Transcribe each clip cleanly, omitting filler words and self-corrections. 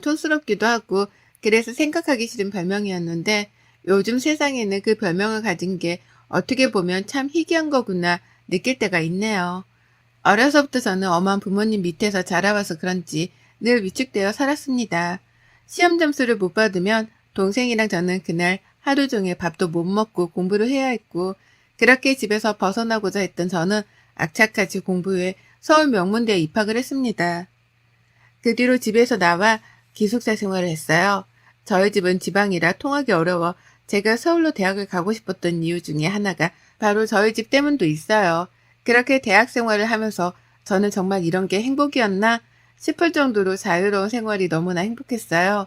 촌스럽기도 하고 그래서 생각하기 싫은 별명이었는데 요즘 세상에는 그 별명을 가진 게 어떻게 보면 참 희귀한 거구나 느낄 때가 있네요. 어려서부터 저는 엄한 부모님 밑에서 자라와서 그런지 늘 위축되어 살았습니다. 시험 점수를 못 받으면 동생이랑 저는 그날 하루 종일 밥도 못 먹고 공부를 해야 했고 그렇게 집에서 벗어나고자 했던 저는 악착같이 공부해 서울 명문대에 입학을 했습니다. 그 뒤로 집에서 나와 기숙사 생활을 했어요. 저희 집은 지방이라 통하기 어려워 제가 서울로 대학을 가고 싶었던 이유 중에 하나가 바로 저희 집 때문도 있어요. 그렇게 대학 생활을 하면서 저는 정말 이런 게 행복이었나 싶을 정도로 자유로운 생활이 너무나 행복했어요.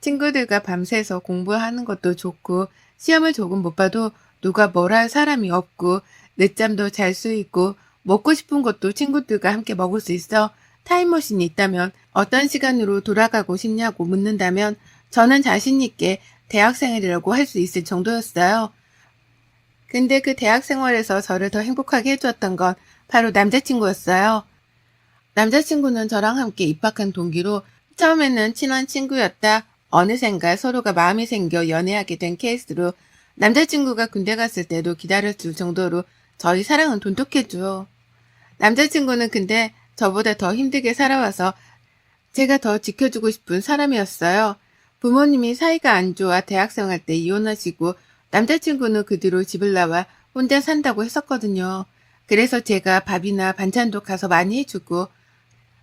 친구들과 밤새서 공부하는 것도 좋고 시험을 조금 못 봐도 누가 뭘 할 사람이 없고 늦잠도 잘 수 있고 먹고 싶은 것도 친구들과 함께 먹을 수 있어 타임머신이 있다면 어떤 시간으로 돌아가고 싶냐고 묻는다면 저는 자신 있게 대학생활이라고 할 수 있을 정도였어요. 근데 그 대학 생활에서 저를 더 행복하게 해주었던 건 바로 남자친구였어요. 남자친구는 저랑 함께 입학한 동기로 처음에는 친한 친구였다. 어느샌가 서로가 마음이 생겨 연애하게 된 케이스로 남자친구가 군대 갔을 때도 기다려줄 정도로 저희 사랑은 돈독했죠. 남자친구는 근데 저보다 더 힘들게 살아와서 제가 더 지켜주고 싶은 사람이었어요. 부모님이 사이가 안 좋아 대학생활 때 이혼하시고 남자친구는 그 뒤로 집을 나와 혼자 산다고 했었거든요. 그래서 제가 밥이나 반찬도 가서 많이 해주고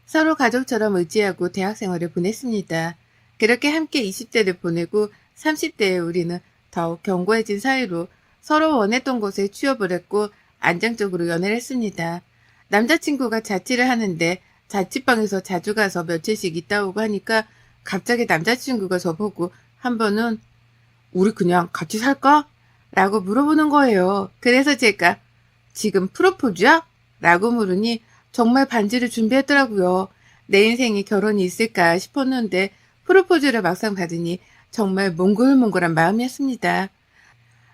서로 가족처럼 의지하고 대학생활을 보냈습니다. 그렇게 함께 20대를 보내고 30대에 우리는 더욱 견고해진 사이로 서로 원했던 곳에 취업을 했고 안정적으로 연애를 했습니다. 남자친구가 자취를 하는데 자취방에서 자주 가서 며칠씩 있다 오고 하니까 갑자기 남자친구가 저보고 한 번은 우리 그냥 같이 살까? 라고 물어보는 거예요. 그래서 제가 지금 프로포즈야? 라고 물으니 정말 반지를 준비했더라고요. 내 인생에 결혼이 있을까 싶었는데 프로포즈를 막상 받으니 정말 몽글몽글한 마음이었습니다.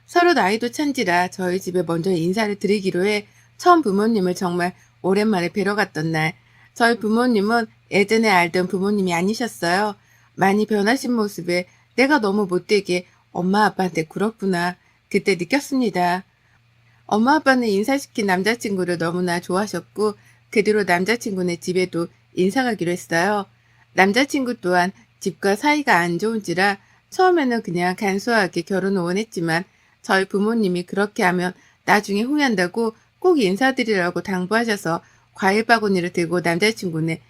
서로 나이도 찬지라 저희 집에 먼저 인사를 드리기로 해 처음 부모님을 정말 오랜만에 뵈러 갔던 날 저희 부모님은 예전에 알던 부모님이 아니셨어요. 많이 변하신 모습에 내가 너무 못되게 엄마 아빠한테 굴었구나 그때 느꼈습니다. 엄마 아빠는 인사시킨 남자친구를 너무나 좋아하셨고 그 뒤로 남자친구네 집에도 인사 가기로 했어요. 남자친구 또한 집과 사이가 안 좋은지라 처음에는 그냥 간소하게 결혼을 원했지만 저희 부모님이 그렇게 하면 나중에 후회한다고 꼭 인사드리라고 당부하셔서 과일 바구니를 들고 남자친구네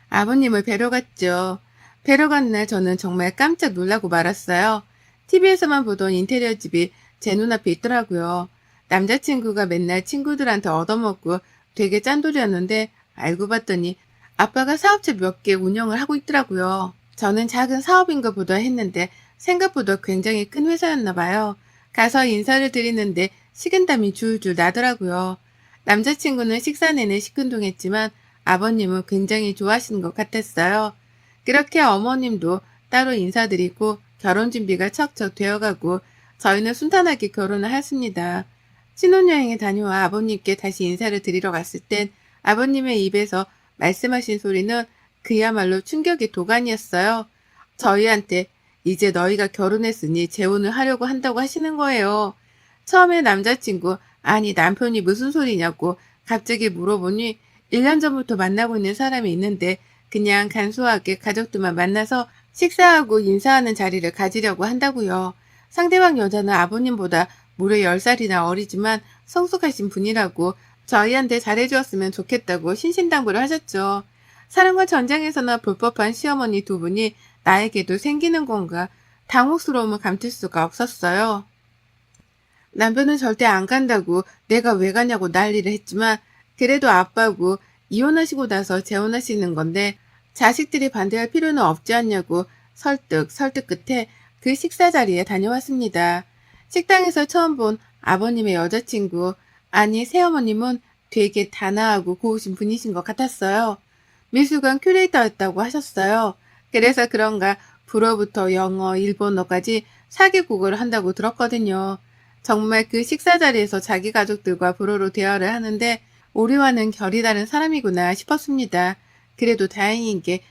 아버님을 뵈러 갔죠. 뵈러 간 날 저는 정말 깜짝 놀라고 말았어요. TV에서만 보던 인테리어 집이 제 눈앞에 있더라고요. 남자친구가 맨날 친구들한테 얻어먹고 되게 짠돌이었는데 알고 봤더니 아빠가 사업체 몇 개 운영을 하고 있더라고요. 저는 작은 사업인 것보다 했는데 생각보다 굉장히 큰 회사였나 봐요. 가서 인사를 드리는데 식은땀이 줄줄 나더라고요. 남자친구는 식사 내내 시큰둥했지만 아버님은 굉장히 좋아하시는 것 같았어요. 그렇게 어머님도 따로 인사드리고 결혼 준비가 척척 되어가고 저희는 순탄하게 결혼을 했습니다. 신혼여행에 다녀와 아버님께 다시 인사를 드리러 갔을 땐 아버님의 입에서 말씀하신 소리는 그야말로 충격의 도가니였어요. 저희한테 이제 너희가 결혼했으니 재혼을 하려고 한다고 하시는 거예요. 처음에 남자친구, 아니 남편이 무슨 소리냐고 갑자기 물어보니 1년 전부터 만나고 있는 사람이 있는데 그냥 간소하게 가족들만 만나서 식사하고 인사하는 자리를 가지려고 한다고요. 상대방 여자는 아버님보다 무려 10살이나 어리지만 성숙하신 분이라고 저희한테 잘해주었으면 좋겠다고 신신당부를 하셨죠. 사랑과 전쟁에서나 볼 법한 시어머니 두 분이 나에게도 생기는 건가 당혹스러움을 감출 수가 없었어요. 남편은 절대 안 간다고 내가 왜 가냐고 난리를 했지만 그래도 아빠고 이혼하시고 나서 재혼하시는 건데 자식들이 반대할 필요는 없지 않냐고 설득 끝에 그 식사 자리에 다녀왔습니다. 식당에서 처음 본 아버님의 여자친구, 아니 새어머님은 되게 단아하고 고우신 분이신 것 같았어요. 미술관 큐레이터였다고 하셨어요. 그래서 그런가 불어부터 영어, 일본어까지 4개국어를 한다고 들었거든요. 정말 그 식사 자리에서 자기 가족들과 불어로 대화를 하는데 우리와는 결이 다른 사람이구나 싶었습니다. 그래도 다행인 게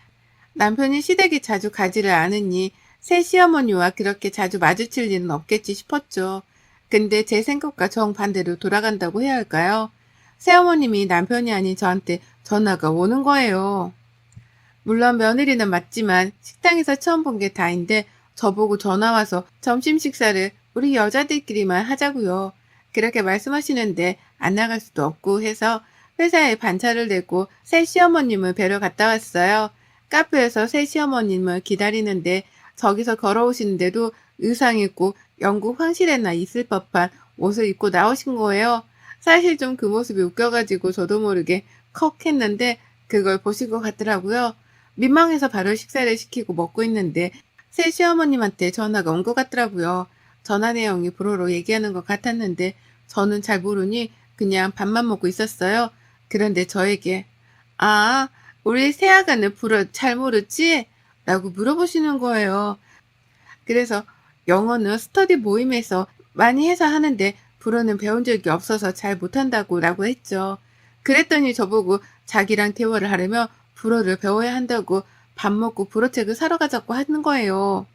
남편이 시댁에 자주 가지를 않으니 새 시어머니와 그렇게 자주 마주칠 일은 없겠지 싶었죠. 근데 제 생각과 정반대로 돌아간다고 해야 할까요? 새어머님이 남편이 아닌 저한테 전화가 오는 거예요. 물론 며느리는 맞지만 식당에서 처음 본 게 다인데 저보고 전화 와서 점심 식사를 우리 여자들끼리만 하자고요. 그렇게 말씀하시는데 안 나갈 수도 없고 해서 회사에 반차를 내고 새 시어머님을 뵈러 갔다 왔어요. 카페에서 새 시어머님을 기다리는데 저기서 걸어오시는데도 의상 입고 영국 황실에나 있을 법한 옷을 입고 나오신 거예요. 사실 좀 그 모습이 웃겨가지고 저도 모르게 컥 했는데 그걸 보신 것 같더라고요. 민망해서 바로 식사를 시키고 먹고 있는데 새 시어머님한테 전화가 온 것 같더라고요. 전화 내용이 불어로 얘기하는 것 같았는데 저는 잘 모르니 그냥 밥만 먹고 있었어요. 그런데 저에게 아, 우리 새아가는 불어 잘 모르지? 라고 물어보시는 거예요. 그래서 영어는 스터디 모임에서 많이 해서 하는데 불어는 배운 적이 없어서 잘 못한다고 라고 했죠. 그랬더니 저보고 자기랑 대화를 하려면 불어를 배워야 한다고 밥 먹고 불어책을 사러 가자고 하는 거예요.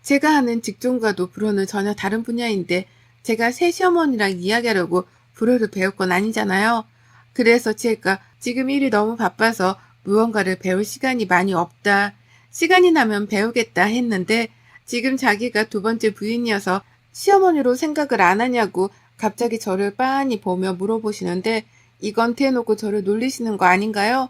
제가 하는 직종과도 불어는 전혀 다른 분야인데 제가 새 시어머니랑 이야기하려고 불어를 배울 건 아니잖아요. 그래서 제가 지금 일이 너무 바빠서 무언가를 배울 시간이 많이 없다. 시간이 나면 배우겠다 했는데 지금 자기가 두 번째 부인이어서 시어머니로 생각을 안 하냐고 갑자기 저를 빤히 보며 물어보시는데 이건 대놓고 저를 놀리시는 거 아닌가요?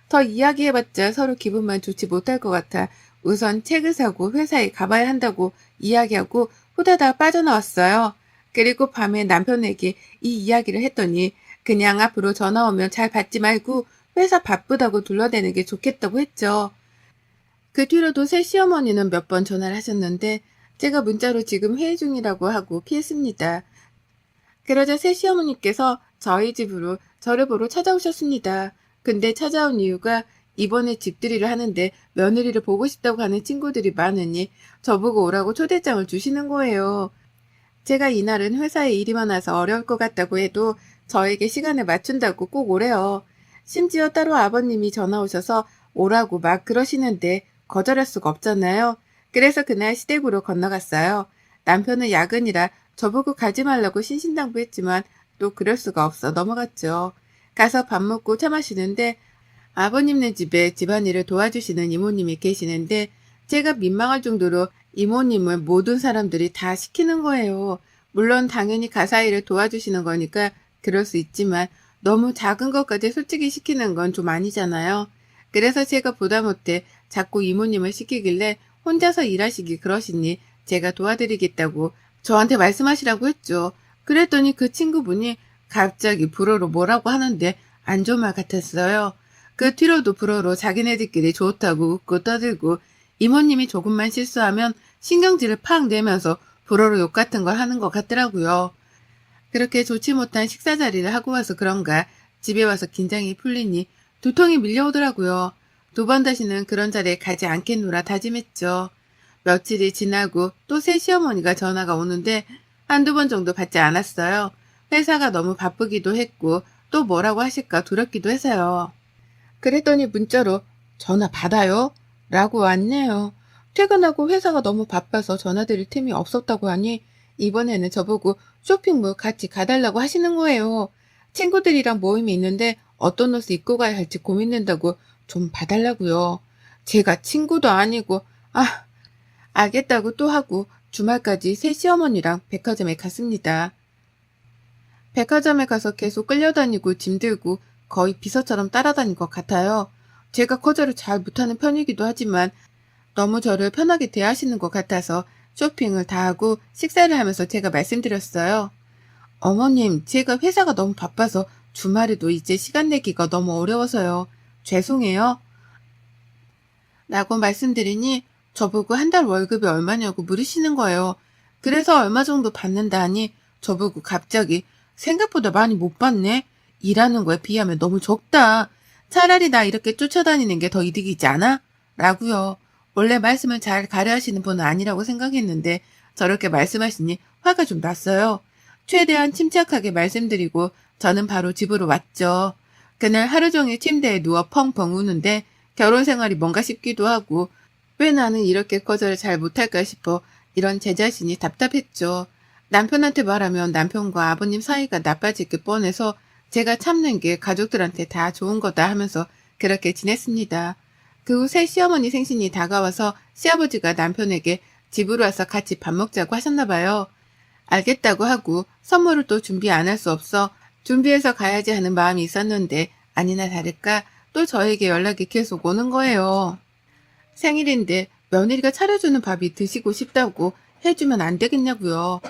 더 이야기해봤자 서로 기분만 좋지 못할 것 같아 우선 책을 사고 회사에 가봐야 한다고 이야기하고 후다닥 빠져나왔어요. 그리고 밤에 남편에게 이 이야기를 했더니 그냥 앞으로 전화 오면 잘 받지 말고 회사 바쁘다고 둘러대는 게 좋겠다고 했죠. 그 뒤로도 새 시어머니는 몇 번 전화를 하셨는데 제가 문자로 지금 회의 중이라고 하고 피했습니다. 그러자 새 시어머니께서 저희 집으로 저를 보러 찾아오셨습니다. 근데 찾아온 이유가 이번에 집들이를 하는데 며느리를 보고 싶다고 하는 친구들이 많으니 저보고 오라고 초대장을 주시는 거예요. 제가 이날은 회사에 일이 많아서 어려울 것 같다고 해도 저에게 시간을 맞춘다고 꼭 오래요. 심지어 따로 아버님이 전화 오셔서 오라고 막 그러시는데 거절할 수가 없잖아요. 그래서 그날 시댁으로 건너갔어요. 남편은 야근이라 저보고 가지 말라고 신신당부했지만 또 그럴 수가 없어 넘어갔죠. 가서 밥 먹고 차 마시는데 아버님네 집에 집안일을 도와주시는 이모님이 계시는데 제가 민망할 정도로 이모님을 모든 사람들이 다 시키는 거예요. 물론 당연히 가사일을 도와주시는 거니까 그럴 수 있지만 너무 작은 것까지 솔직히 시키는 건 좀 아니잖아요. 그래서 제가 보다 못해 자꾸 이모님을 시키길래 혼자서 일하시기 그러시니 제가 도와드리겠다고 저한테 말씀하시라고 했죠. 그랬더니 그 친구분이 갑자기 불어로 뭐라고 하는데 안 좋은 말 같았어요. 그 뒤로도 불어로 자기네들끼리 좋다고 웃고 떠들고 이모님이 조금만 실수하면 신경질을 팍 내면서 불어로 욕 같은 걸 하는 것 같더라고요. 그렇게 좋지 못한 식사 자리를 하고 와서 그런가 집에 와서 긴장이 풀리니 두통이 밀려오더라고요. 두 번 다시는 그런 자리에 가지 않겠노라 다짐했죠. 며칠이 지나고 또 새 시어머니가 전화가 오는데 한두 번 정도 받지 않았어요. 회사가 너무 바쁘기도 했고 또 뭐라고 하실까 두렵기도 해서요. 그랬더니 문자로 전화 받아요? 라고 왔네요. 퇴근하고 회사가 너무 바빠서 전화드릴 틈이 없었다고 하니 이번에는 저보고 쇼핑몰 같이 가달라고 하시는 거예요. 친구들이랑 모임이 있는데 어떤 옷을 입고 가야 할지 고민된다고 좀 봐달라고요. 제가 친구도 아니고 알겠다고 또 하고 주말까지 새 시어머니랑 백화점에 갔습니다. 백화점에 가서 계속 끌려다니고 짐 들고 거의 비서처럼 따라다닌 것 같아요. 제가 거절을 잘 못하는 편이기도 하지만 너무 저를 편하게 대하시는 것 같아서 쇼핑을 다 하고 식사를 하면서 제가 말씀드렸어요. 어머님, 제가 회사가 너무 바빠서 주말에도 이제 시간 내기가 너무 어려워서요. 죄송해요. 라고 말씀드리니 저보고 한 달 월급이 얼마냐고 물으시는 거예요. 그래서 얼마 정도 받는다 하니 저보고 갑자기 생각보다 많이 못 받네. 일하는 거에 비하면 너무 적다. 차라리 나 이렇게 쫓아다니는 게 더 이득이지 않아? 라고요. 원래 말씀을 잘 가려하시는 분은 아니라고 생각했는데 저렇게 말씀하시니 화가 좀 났어요. 최대한 침착하게 말씀드리고 저는 바로 집으로 왔죠. 그날 하루 종일 침대에 누워 펑펑 우는데 결혼 생활이 뭔가 싶기도 하고 왜 나는 이렇게 거절을 잘 못할까 싶어 이런 제 자신이 답답했죠. 남편한테 말하면 남편과 아버님 사이가 나빠질 게 뻔해서 제가 참는 게 가족들한테 다 좋은 거다 하면서 그렇게 지냈습니다. 그 후 새 시어머니 생신이 다가와서 시아버지가 남편에게 집으로 와서 같이 밥 먹자고 하셨나 봐요. 알겠다고 하고 선물을 또 준비 안 할 수 없어 준비해서 가야지 하는 마음이 있었는데 아니나 다를까 또 저에게 연락이 계속 오는 거예요. 생일인데 며느리가 차려주는 밥이 드시고 싶다고 해주면 안 되겠냐고요.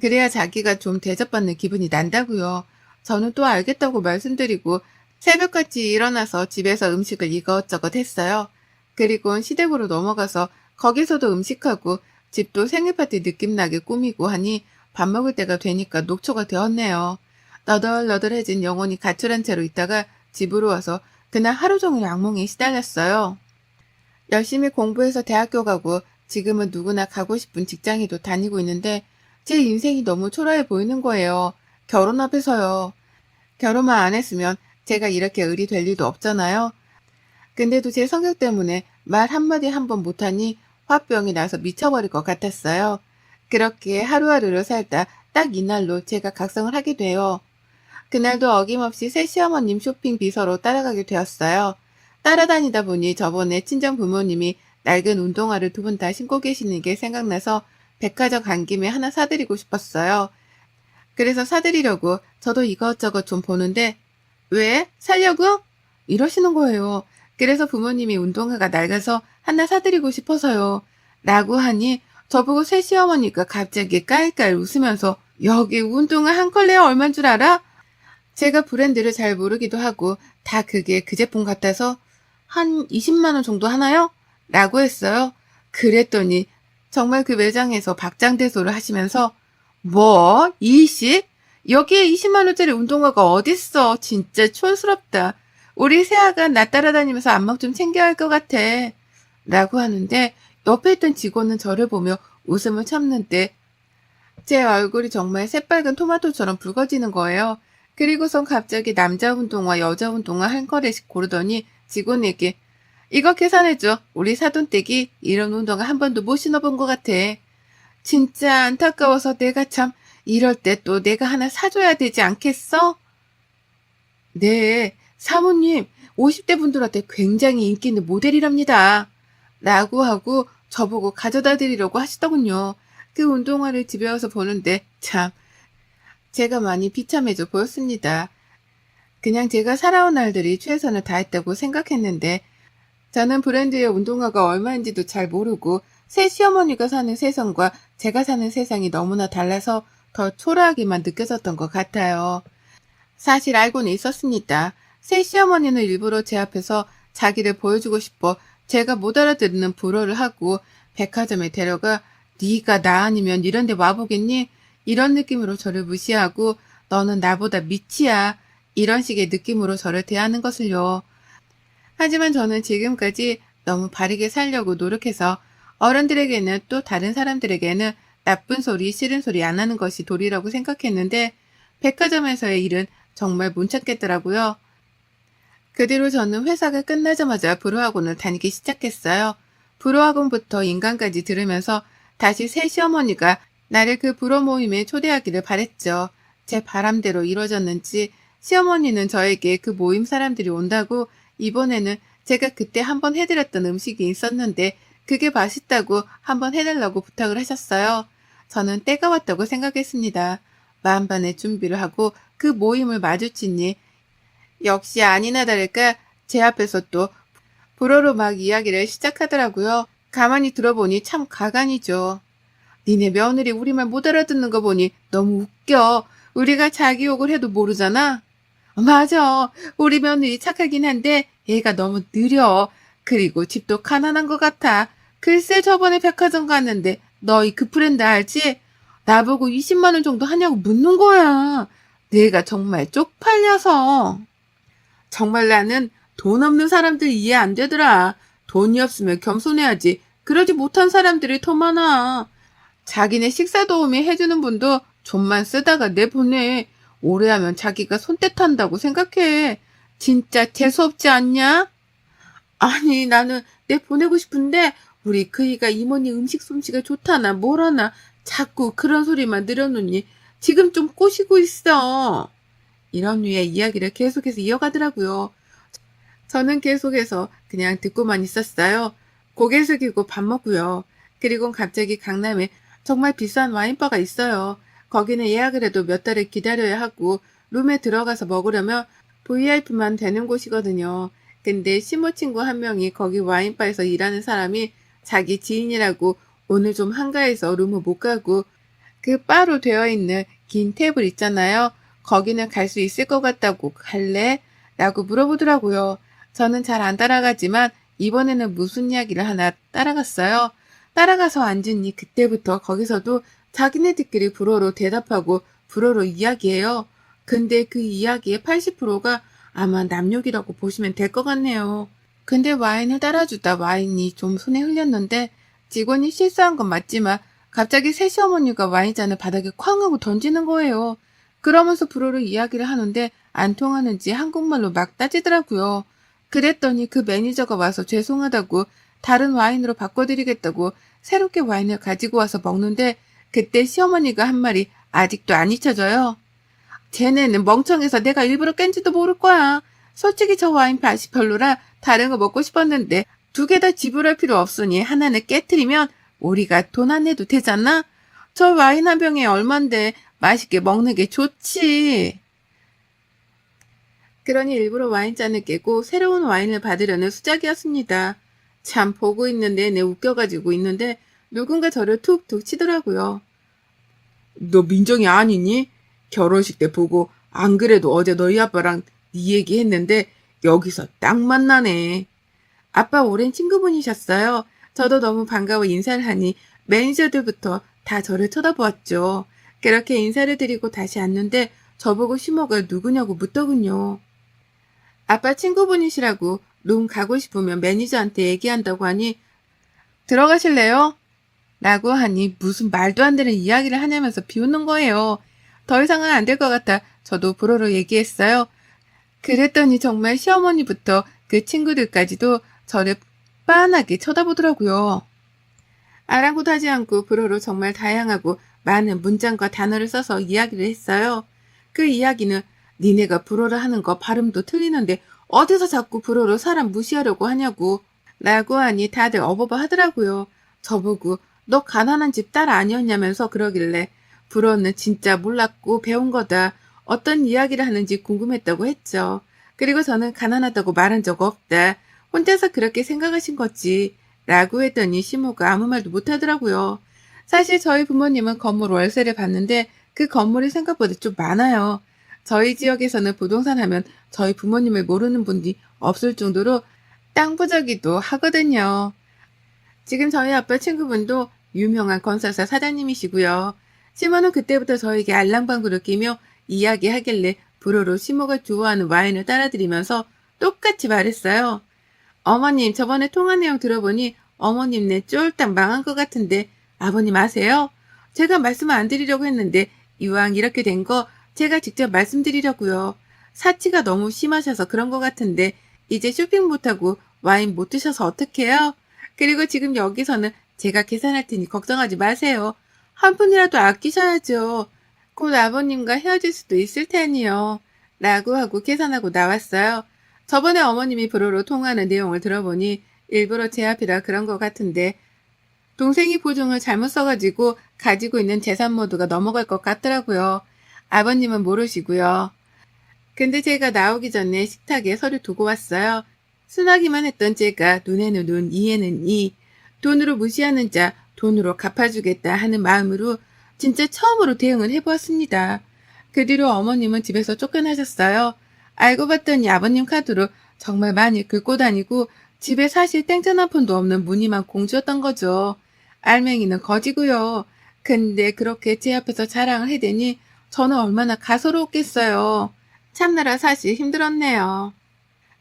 그래야 자기가 좀 대접받는 기분이 난다고요. 저는 또 알겠다고 말씀드리고 새벽같이 일어나서 집에서 음식을 이것저것 했어요. 그리고 시댁으로 넘어가서 거기서도 음식하고 집도 생일 파티 느낌 나게 꾸미고 하니 밥 먹을 때가 되니까 녹초가 되었네요. 너덜너덜해진 영혼이 가출한 채로 있다가 집으로 와서 그날 하루 종일 악몽에 시달렸어요. 열심히 공부해서 대학교 가고 지금은 누구나 가고 싶은 직장에도 다니고 있는데 제 인생이 너무 초라해 보이는 거예요. 결혼 앞에서요. 결혼만 안 했으면 제가 이렇게 을이 될 일도 없잖아요. 근데도 제 성격 때문에 말 한마디 한 번 못하니 화병이 나서 미쳐버릴 것 같았어요. 그렇게 하루하루를 살다 딱 이날로 제가 각성을 하게 돼요. 그날도 어김없이 새 시어머님 쇼핑 비서로 따라가게 되었어요. 따라다니다 보니 저번에 친정 부모님이 낡은 운동화를 두 분 다 신고 계시는 게 생각나서 백화점 간 김에 하나 사드리고 싶었어요. 그래서 사드리려고 저도 이것저것 좀 보는데 왜? 살려고? 이러시는 거예요. 그래서 부모님이 운동화가 낡아서 하나 사드리고 싶어서요. 라고 하니 저보고 새 시어머니가 갑자기 깔깔 웃으면서 여기 운동화 한 컬레에 얼만 줄 알아? 제가 브랜드를 잘 모르기도 하고 다 그게 그 제품 같아서 한 20만 원 정도 하나요? 라고 했어요. 그랬더니 정말 그 매장에서 박장대소를 하시면서 뭐? 20? 여기에 20만 원짜리 운동화가 어딨어. 진짜 촌스럽다. 우리 새아가 나 따라다니면서 안목 좀 챙겨야 할 것 같아. 라고 하는데 옆에 있던 직원은 저를 보며 웃음을 참는데 제 얼굴이 정말 새빨간 토마토처럼 붉어지는 거예요. 그리고선 갑자기 남자 운동화, 여자 운동화 한 거래씩 고르더니 직원에게 이거 계산해줘. 우리 사돈댁이 이런 운동화 한 번도 못 신어본 것 같아. 진짜 안타까워서 내가 참 이럴 때 또 내가 하나 사줘야 되지 않겠어? 네, 사모님 50대 분들한테 굉장히 인기 있는 모델이랍니다. 라고 하고 저보고 가져다 드리려고 하시더군요. 그 운동화를 집에 와서 보는데 참 제가 많이 비참해져 보였습니다. 그냥 제가 살아온 날들이 최선을 다했다고 생각했는데 저는 브랜드의 운동화가 얼마인지도 잘 모르고 새 시어머니가 사는 세상과 제가 사는 세상이 너무나 달라서 더 초라하게만 느껴졌던 것 같아요. 사실 알고는 있었습니다. 새 시어머니는 일부러 제 앞에서 자기를 보여주고 싶어 제가 못 알아듣는 불어를 하고 백화점에 데려가 네가 나 아니면 이런 데 와보겠니? 이런 느낌으로 저를 무시하고 너는 나보다 밑이야. 이런 식의 느낌으로 저를 대하는 것을요. 하지만 저는 지금까지 너무 바르게 살려고 노력해서 어른들에게는 또 다른 사람들에게는 나쁜 소리, 싫은 소리 안 하는 것이 도리라고 생각했는데 백화점에서의 일은 정말 못 참겠더라고요. 그 뒤로 저는 회사가 끝나자마자 불어학원을 다니기 시작했어요. 불어학원부터 인강까지 들으면서 다시 새 시어머니가 나를 그 불어 모임에 초대하기를 바랬죠. 제 바람대로 이루어졌는지 시어머니는 저에게 그 모임 사람들이 온다고 이번에는 제가 그때 한번 해드렸던 음식이 있었는데 그게 맛있다고 한번 해달라고 부탁을 하셨어요. 저는 때가 왔다고 생각했습니다. 만반의 준비를 하고 그 모임을 마주치니 역시 아니나 다를까 제 앞에서 또 불어로 막 이야기를 시작하더라고요. 가만히 들어보니 참 가관이죠. 니네 며느리 우리말 못 알아듣는 거 보니 너무 웃겨. 우리가 자기 욕을 해도 모르잖아. 맞아. 우리 며느리 착하긴 한데 얘가 너무 느려. 그리고 집도 가난한 것 같아. 글쎄 저번에 백화점 갔는데 너희 그 브랜드 알지? 나보고 20만 원 정도 하냐고 묻는 거야. 내가 정말 쪽팔려서. 정말 나는 돈 없는 사람들 이해 안 되더라. 돈이 없으면 겸손해야지. 그러지 못한 사람들이 더 많아. 자기네 식사 도우미 해주는 분도 좀만 쓰다가 내보내. 오래 하면 자기가 손때 탄다고 생각해. 진짜 재수없지 않냐? 아니, 나는 내 보내고 싶은데 우리 그이가 이모니 음식 솜씨가 좋다나 뭐라나 자꾸 그런 소리만 늘어놓니 지금 좀 꼬시고 있어. 이런 류의 이야기를 계속해서 이어가더라고요. 저는 계속해서 그냥 듣고만 있었어요. 고개 숙이고 밥 먹고요. 그리고 갑자기 강남에 정말 비싼 와인바가 있어요. 거기는 예약을 해도 몇 달을 기다려야 하고 룸에 들어가서 먹으려면 VIP만 되는 곳이거든요. 근데 시모 친구 한 명이 거기 와인바에서 일하는 사람이 자기 지인이라고 오늘 좀 한가해서 룸을 못 가고 그 바로 되어 있는 긴 테이블 있잖아요. 거기는 갈 수 있을 것 같다고 갈래? 라고 물어보더라고요. 저는 잘 안 따라가지만 이번에는 무슨 이야기를 하나 따라갔어요. 따라가서 앉으니 그때부터 거기서도 자기네들끼리 불어로 대답하고 불어로 이야기해요. 근데 그 이야기의 80%가 아마 남욕이라고 보시면 될 것 같네요. 근데 와인을 따라주다 와인이 좀 손에 흘렸는데 직원이 실수한 건 맞지만 갑자기 새 시어머니가 와인잔을 바닥에 쾅 하고 던지는 거예요. 그러면서 불어로 이야기를 하는데 안 통하는지 한국말로 막 따지더라고요. 그랬더니 그 매니저가 와서 죄송하다고 다른 와인으로 바꿔드리겠다고 새롭게 와인을 가지고 와서 먹는데 그때 시어머니가 한 말이 아직도 안 잊혀져요. 쟤네는 멍청해서 내가 일부러 깬지도 모를 거야. 솔직히 저 와인 맛이 별로라 다른 거 먹고 싶었는데 두 개 다 지불할 필요 없으니 하나는 깨트리면 우리가 돈 안 내도 되잖아? 저 와인 한 병에 얼만데 맛있게 먹는 게 좋지. 그러니 일부러 와인잔을 깨고 새로운 와인을 받으려는 수작이었습니다. 참 보고 있는 내내 웃겨가지고 있는데 누군가 저를 툭툭 치더라고요. 너 민정이 아니니? 결혼식 때 보고 안 그래도 어제 너희 아빠랑 네 얘기했는데 여기서 딱 만나네. 아빠 오랜 친구분이셨어요. 저도 너무 반가워 인사를 하니 매니저들부터 다 저를 쳐다보았죠. 그렇게 인사를 드리고 다시 앉는데 저보고 시모가 누구냐고 묻더군요. 아빠 친구분이시라고 룸 가고 싶으면 매니저한테 얘기한다고 하니 들어가실래요? 라고 하니 무슨 말도 안 되는 이야기를 하냐면서 비웃는 거예요. 더 이상은 안 될 것 같아 저도 불어로 얘기했어요. 그랬더니 정말 시어머니부터 그 친구들까지도 저를 빤하게 쳐다보더라고요. 아랑곳하지 않고 불어로 정말 다양하고 많은 문장과 단어를 써서 이야기를 했어요. 그 이야기는 니네가 불어를 하는 거 발음도 틀리는데 어디서 자꾸 불어로 사람 무시하려고 하냐고 라고 하니 다들 어버버 하더라고요. 저보고 너 가난한 집 딸 아니었냐면서 그러길래 불어는 진짜 몰랐고 배운 거다. 어떤 이야기를 하는지 궁금했다고 했죠. 그리고 저는 가난하다고 말한 적 없다. 혼자서 그렇게 생각하신 거지. 라고 했더니 시모가 아무 말도 못하더라고요. 사실 저희 부모님은 건물 월세를 받는데 그 건물이 생각보다 좀 많아요. 저희 지역에서는 부동산 하면 저희 부모님을 모르는 분이 없을 정도로 땅 부자기도 하거든요. 지금 저희 아빠 친구분도 유명한 건설사 사장님이시고요. 시모는 그때부터 저에게 알랑방구를 끼며 이야기하길래 불어로 시모가 좋아하는 와인을 따라드리면서 똑같이 말했어요. 어머님, 저번에 통화 내용 들어보니 어머님네 쫄딱 망한 것 같은데 아버님 아세요? 제가 말씀을 안 드리려고 했는데 이왕 이렇게 된 거 제가 직접 말씀드리려고요. 사치가 너무 심하셔서 그런 것 같은데 이제 쇼핑 못하고 와인 못 드셔서 어떡해요? 그리고 지금 여기서는 제가 계산할 테니 걱정하지 마세요. 한 푼이라도 아끼셔야죠. 곧 아버님과 헤어질 수도 있을 테니요. 라고 하고 계산하고 나왔어요. 저번에 어머님이 불어로 통화하는 내용을 들어보니 일부러 제 앞이라 그런 것 같은데 동생이 보증을 잘못 써가지고 가지고 있는 재산 모두가 넘어갈 것 같더라고요. 아버님은 모르시고요. 근데 제가 나오기 전에 식탁에 서류 두고 왔어요. 순하기만 했던 제가 눈에는 눈, 이에는 이, 돈으로 무시하는 자 돈으로 갚아주겠다 하는 마음으로 진짜 처음으로 대응을 해보았습니다. 그 뒤로 어머님은 집에서 쫓겨나셨어요. 알고 봤더니 아버님 카드로 정말 많이 긁고 다니고 집에 사실 땡전 한 푼도 없는 무늬만 공주였던 거죠. 알맹이는 거지고요. 근데 그렇게 제 앞에서 자랑을 해대니 저는 얼마나 가소로웠겠어요. 참느라 사실 힘들었네요.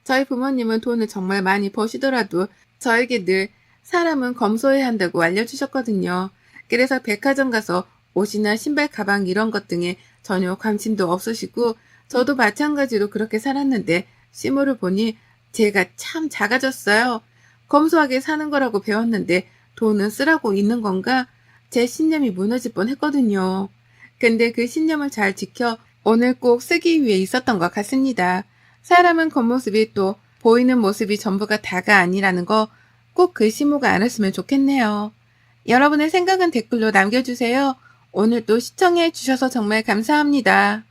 저희 부모님은 돈을 정말 많이 버시더라도 저에게 늘 사람은 검소해야 한다고 알려주셨거든요. 그래서 백화점 가서 옷이나 신발, 가방 이런 것 등에 전혀 관심도 없으시고 저도 마찬가지로 그렇게 살았는데 시모를 보니 제가 참 작아졌어요. 검소하게 사는 거라고 배웠는데 돈은 쓰라고 있는 건가? 제 신념이 무너질 뻔했거든요. 근데 그 신념을 잘 지켜 오늘 꼭 쓰기 위해 있었던 것 같습니다. 사람은 겉모습이 또 보이는 모습이 전부가 다가 아니라는 거 꼭 그 시모가 알았으면 좋겠네요. 여러분의 생각은 댓글로 남겨주세요. 오늘도 시청해 주셔서 정말 감사합니다.